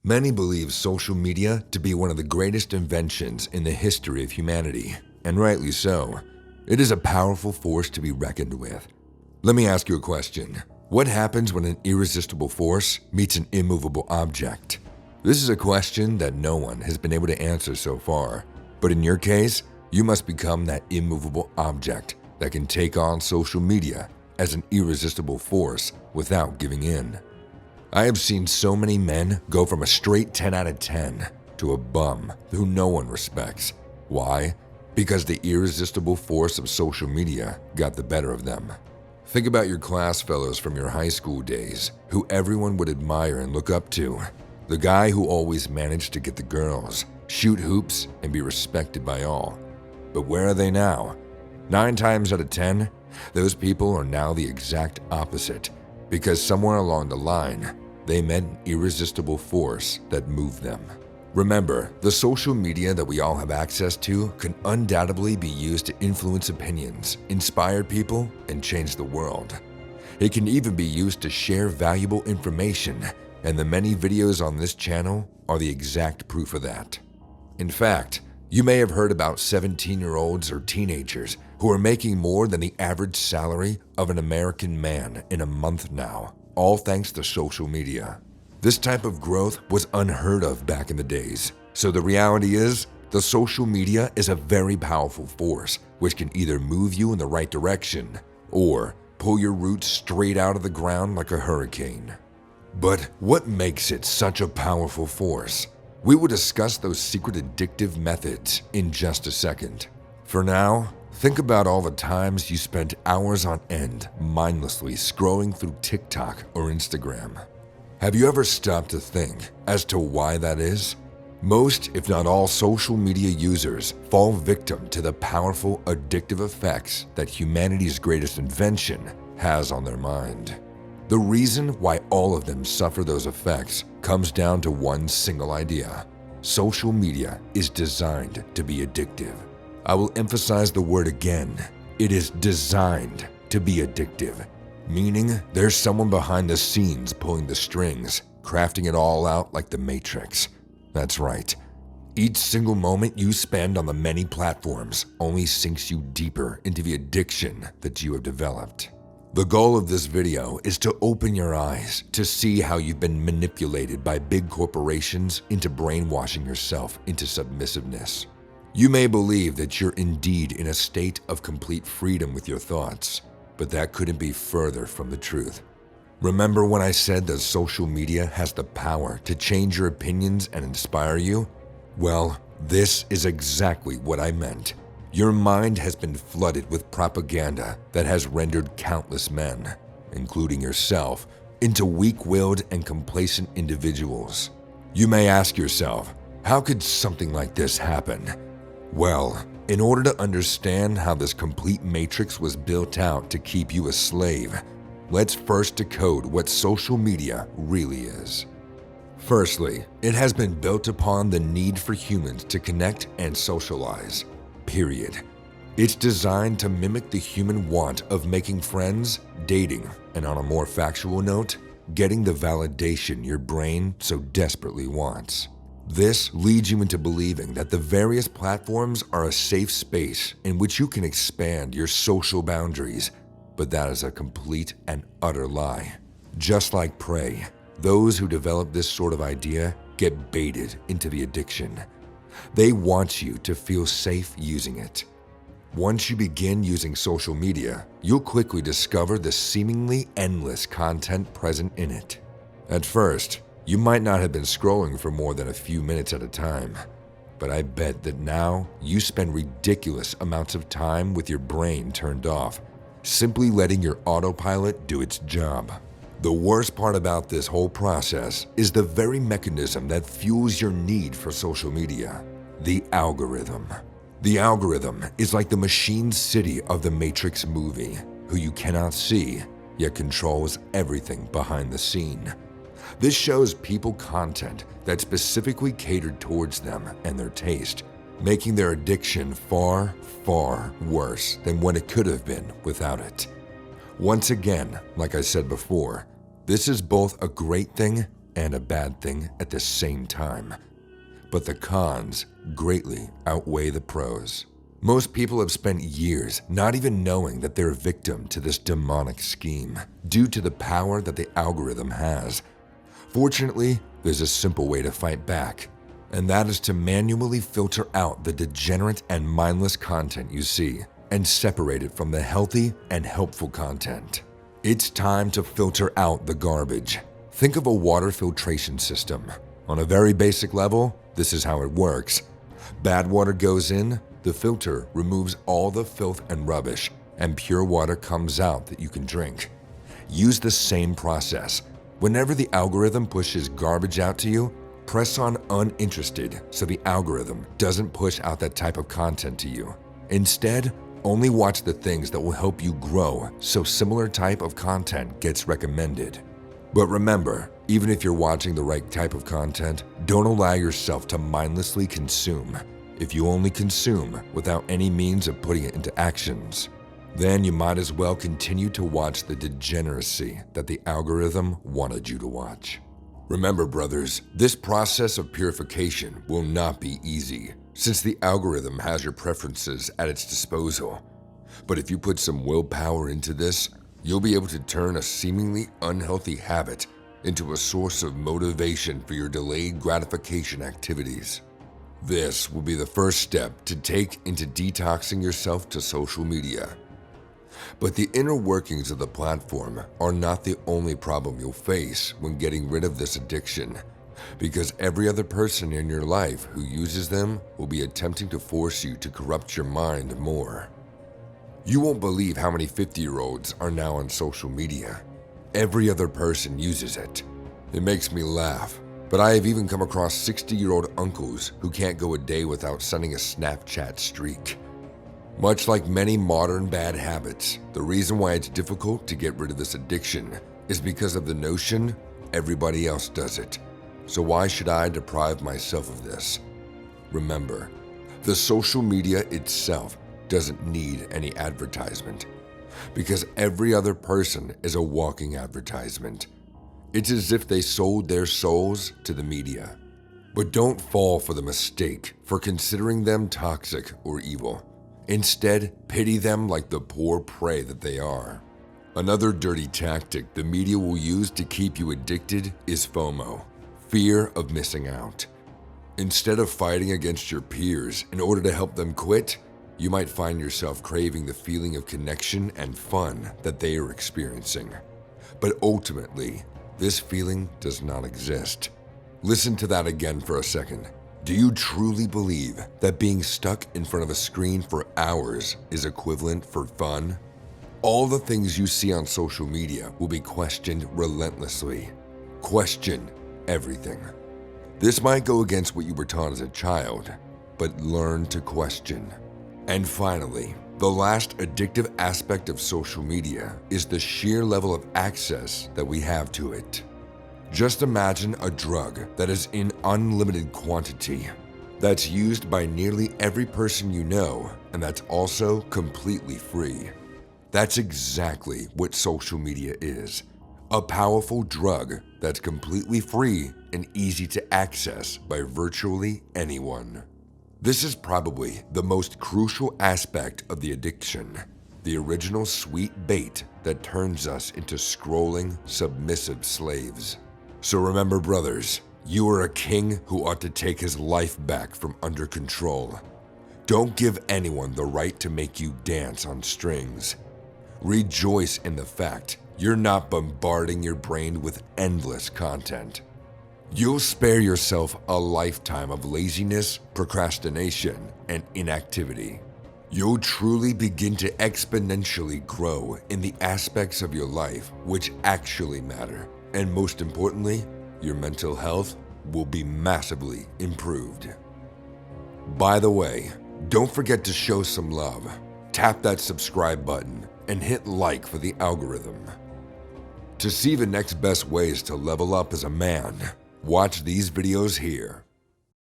Many believe social media to be one of the greatest inventions in the history of humanity, and rightly so. It is a powerful force to be reckoned with. Let me ask you a question. What happens when an irresistible force meets an immovable object? This is a question that no one has been able to answer so far, but in your case, you must become that immovable object that can take on social media as an irresistible force without giving in. I have seen so many men go from a straight 10 out of 10 to a bum who no one respects. Why? Because the irresistible force of social media got the better of them. Think about your class fellows from your high school days who everyone would admire and look up to. The guy who always managed to get the girls, shoot hoops, and be respected by all. But where are they now? 9 times out of 10, those people are now the exact opposite, because somewhere along the line, they met an irresistible force that moved them. Remember, the social media that we all have access to can undoubtedly be used to influence opinions, inspire people, and change the world. It can even be used to share valuable information, and the many videos on this channel are the exact proof of that. In fact, you may have heard about 17-year-olds or teenagers who are making more than the average salary of an American man in a month now, all thanks to social media. This type of growth was unheard of back in the days. So the reality is, the social media is a very powerful force which can either move you in the right direction or pull your roots straight out of the ground like a hurricane. But what makes it such a powerful force? We will discuss those secret addictive methods in just a second. For now, think about all the times you spent hours on end mindlessly scrolling through TikTok or Instagram. Have you ever stopped to think as to why that is? Most, if not all, social media users fall victim to the powerful addictive effects that humanity's greatest invention has on their mind. The reason why all of them suffer those effects comes down to one single idea. Social media is designed to be addictive. I will emphasize the word again. It is designed to be addictive, meaning there's someone behind the scenes pulling the strings, crafting it all out like the Matrix. That's right. Each single moment you spend on the many platforms only sinks you deeper into the addiction that you have developed. The goal of this video is to open your eyes to see how you've been manipulated by big corporations into brainwashing yourself into submissiveness. You may believe that you're indeed in a state of complete freedom with your thoughts, but that couldn't be further from the truth. Remember when I said that social media has the power to change your opinions and inspire you? Well, this is exactly what I meant. Your mind has been flooded with propaganda that has rendered countless men, including yourself, into weak-willed and complacent individuals. You may ask yourself, how could something like this happen? Well, in order to understand how this complete matrix was built out to keep you a slave, let's first decode what social media really is. Firstly, it has been built upon the need for humans to connect and socialize. Period. It's designed to mimic the human want of making friends, dating, and on a more factual note, getting the validation your brain so desperately wants. This leads you into believing that the various platforms are a safe space in which you can expand your social boundaries, but that is a complete and utter lie. Just like prey, those who develop this sort of idea get baited into the addiction. They want you to feel safe using it. Once you begin using social media, you'll quickly discover the seemingly endless content present in it. At first, you might not have been scrolling for more than a few minutes at a time, but I bet that now you spend ridiculous amounts of time with your brain turned off, simply letting your autopilot do its job. The worst part about this whole process is the very mechanism that fuels your need for social media, the algorithm. The algorithm is like the machine city of the Matrix movie, who you cannot see, yet controls everything behind the scene. This shows people content that specifically catered towards them and their taste, making their addiction far, far worse than what it could have been without it. Once again, like I said before, this is both a great thing and a bad thing at the same time. But the cons greatly outweigh the pros. Most people have spent years not even knowing that they're a victim to this demonic scheme due to the power that the algorithm has. Fortunately, there's a simple way to fight back, and that is to manually filter out the degenerate and mindless content you see and separate it from the healthy and helpful content. It's time to filter out the garbage. Think of a water filtration system. On a very basic level, this is how it works. Bad water goes in, the filter removes all the filth and rubbish, and pure water comes out that you can drink. Use the same process. Whenever the algorithm pushes garbage out to you, press on uninterested so the algorithm doesn't push out that type of content to you. Instead, only watch the things that will help you grow so similar type of content gets recommended. But remember, even if you're watching the right type of content, don't allow yourself to mindlessly consume. If you only consume without any means of putting it into actions, then you might as well continue to watch the degeneracy that the algorithm wanted you to watch. Remember, brothers, this process of purification will not be easy, since the algorithm has your preferences at its disposal. But if you put some willpower into this, you'll be able to turn a seemingly unhealthy habit into a source of motivation for your delayed gratification activities. This will be the first step to take into detoxing yourself to social media. But the inner workings of the platform are not the only problem you'll face when getting rid of this addiction, because every other person in your life who uses them will be attempting to force you to corrupt your mind more. You won't believe how many 50-year-olds are now on social media. Every other person uses it. It makes me laugh, but I have even come across 60-year-old uncles who can't go a day without sending a Snapchat streak. Much like many modern bad habits, the reason why it's difficult to get rid of this addiction is because of the notion everybody else does it. So why should I deprive myself of this? Remember, the social media itself doesn't need any advertisement, because every other person is a walking advertisement. It's as if they sold their souls to the media. But don't fall for the mistake for considering them toxic or evil. Instead, pity them like the poor prey that they are. Another dirty tactic the media will use to keep you addicted is FOMO, fear of missing out. Instead of fighting against your peers in order to help them quit, you might find yourself craving the feeling of connection and fun that they are experiencing. But ultimately, this feeling does not exist. Listen to that again for a second. Do you truly believe that being stuck in front of a screen for hours is equivalent for fun? All the things you see on social media will be questioned relentlessly. Question everything. This might go against what you were taught as a child, but learn to question. And finally, the last addictive aspect of social media is the sheer level of access that we have to it. Just imagine a drug that is in unlimited quantity, that's used by nearly every person you know, and that's also completely free. That's exactly what social media is. A powerful drug that's completely free and easy to access by virtually anyone. This is probably the most crucial aspect of the addiction, the original sweet bait that turns us into scrolling, submissive slaves. So remember, brothers, you are a king who ought to take his life back from under control. Don't give anyone the right to make you dance on strings. Rejoice in the fact you're not bombarding your brain with endless content. You'll spare yourself a lifetime of laziness, procrastination, and inactivity. You'll truly begin to exponentially grow in the aspects of your life which actually matter. And most importantly, your mental health will be massively improved. By the way, don't forget to show some love. Tap that subscribe button and hit like for the algorithm. To see the next best ways to level up as a man, watch these videos here.